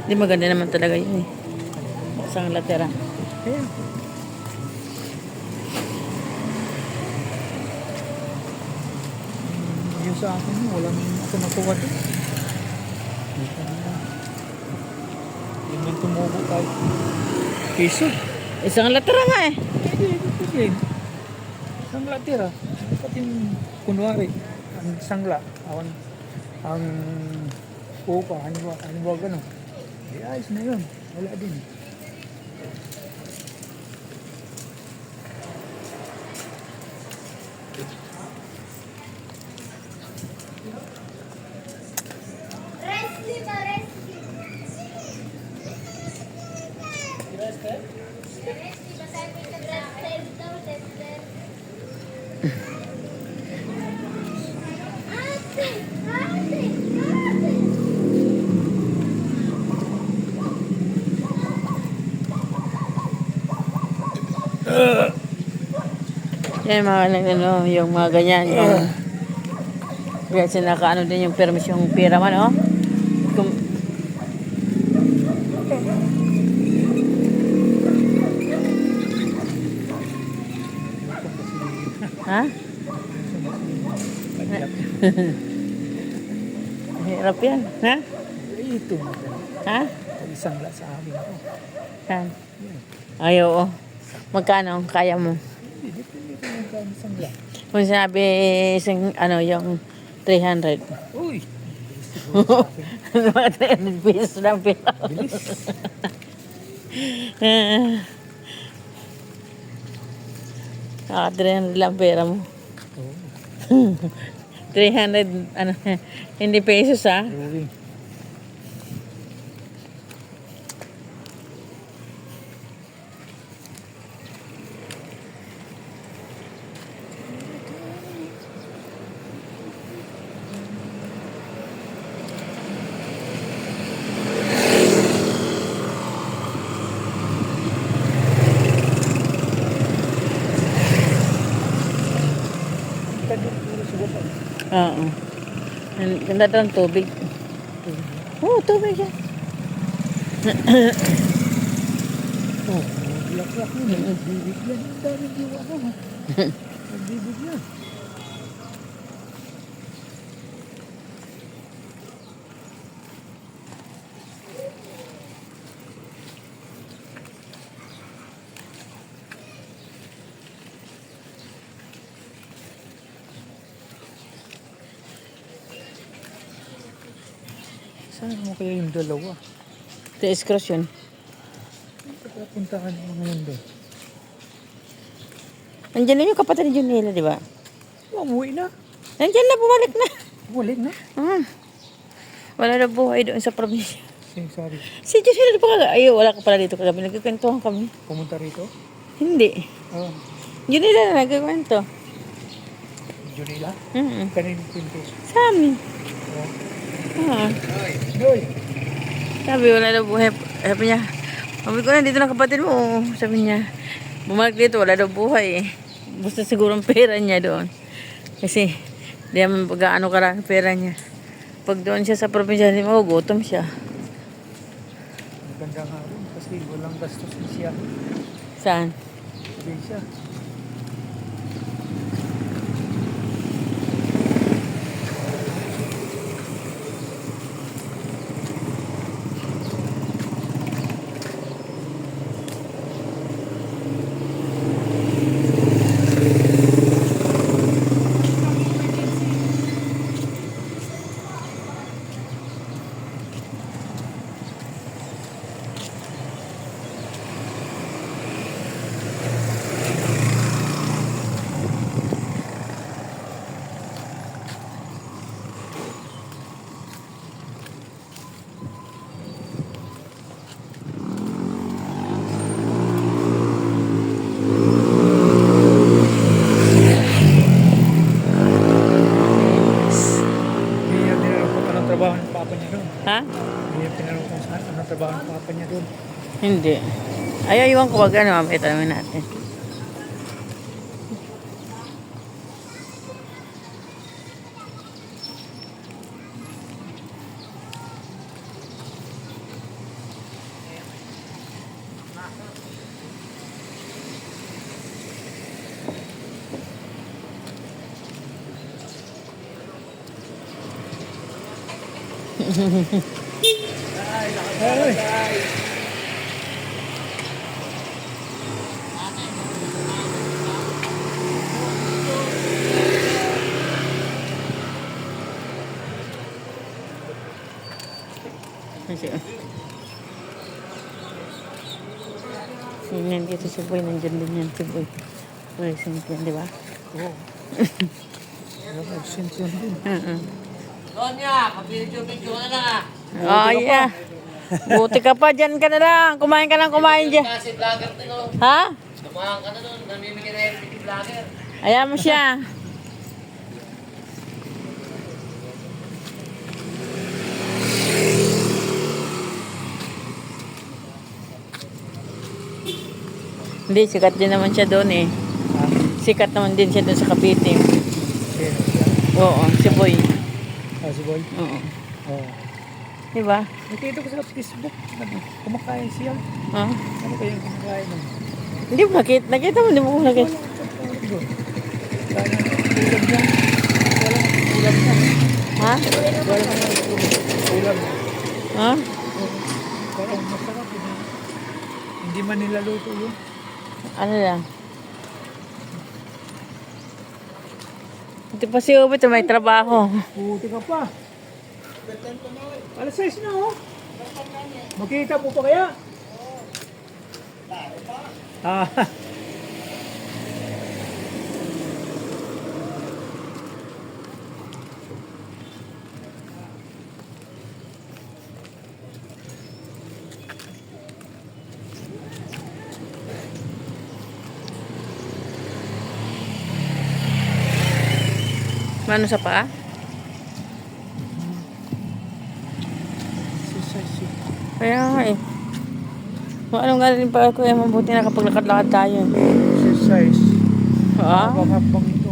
Hindi maganda naman talaga yun eh. Isang latera. Ayan. Yung sa akin, walang ako nakuha doon. Yung man tumubo tayo. Piso. Isang latera nga eh. Hindi. Isang latira. Pati kunwari, ang sangla, ang upa, halimbawa gano'n. Di ayos na yun. Wala din. Yan mga ano, yung mga ganyan. Yung, kaya sinakaano din yung permis yung pera man, oh. Kung, ha? Hirap yan, ha? Ito. Ha? Isang la sa amin ko. Saan? Ay, oo. Magkano? Kaya mo? Hindi ko yung isang la. Kung sinabi, isang, ano, yung 300. Uy! Mga 300 pesos lang pera. Bilis. Kaka 300 lang pera mo. Oo. 300, ano, hindi pesos ha. Uy. Oo. Ang ganda doon, tubig. Oo, tubig yan. Oh, lak-lak yun. Nagbibigyan. Ang daming diwa mo, ha? Nagbibigyan. Saan mo kaya yung dalawa? Tiis cross yun. Puntahan mo ngayon doon. Nandiyan na yung kapatid ni Junela, di ba? Umuwi na. Nandiyan na, bumalik na. Balik na. Wala na buhay doon sa probinsya. Sorry. Si Junela, di ba kagabi? Ay, wala ka pala dito kagabi. Nagkikwentuhan kami. Pumunta rito? Hindi. Oo. Junela na nagkikwento. Junila? Mm-mm. Kanina pinto. Sa amin. Oh. Hoy. Sabi, wala na buhay. Sabi niya, sabi ko na, dito na kapatid mo. Sabi niya, bumalik dito, wala daw buhay eh. Gusto siguro ang pera niya doon. Kasi, di naman pag-ano karang pera niya. Pag doon siya sa probinsya, hindi magugutom siya. Maganda nga rin kasi walang gastos na siya. Saan? Probinsya. Trabaho ng papa niya doon. Ha? Hindi yung tinanong kung saan, anong trabaho ng papa niya doon. Hindi. Ay, aywan ko wag ano, mamaya tanongin natin. Ay. Kasi, yan dito si Boy, nandiyan din yan si Boy. Present yan, di ba? Oo. Nag-sense yan din. Sonia, pag-video ka na lang ah. Oh, yeah. Buti ka pa, dyan ka na lang. Kumain ka lang, kumain dyan. Kasi vlogger din oh. Ha? Tumahan ka na nun, namimigay na yung vlogger. Ayan mo siya. Hindi, sikat din naman siya doon eh. Ah, Sikat naman din siya doon sa Cavite. sino? Oo, si Boy. Ah, si Boy? Oo. Oo. Diba? Nakita ko sa Facebook, kumakain siya. Ha? Ano kayong kumakain nun? Hindi mo nakita. Nakita mo, hindi mo nakita. Walang ulam niya. Walang ulam niya. Ha? Walang ulam. Ha? Parang masarap yun. Hindi man nila luto yun. Ano lang? Ito pa si Ubit, may trabaho. Buti ka pa. Alas 6 na oh. Makita mo pa kaya? Ah. Mano sa paa? Exercise. Kaya nga eh. Kung anong galing pa ako eh, mabuti nakapaglakad-lakad tayo. Exercise. Ha? Habang ito.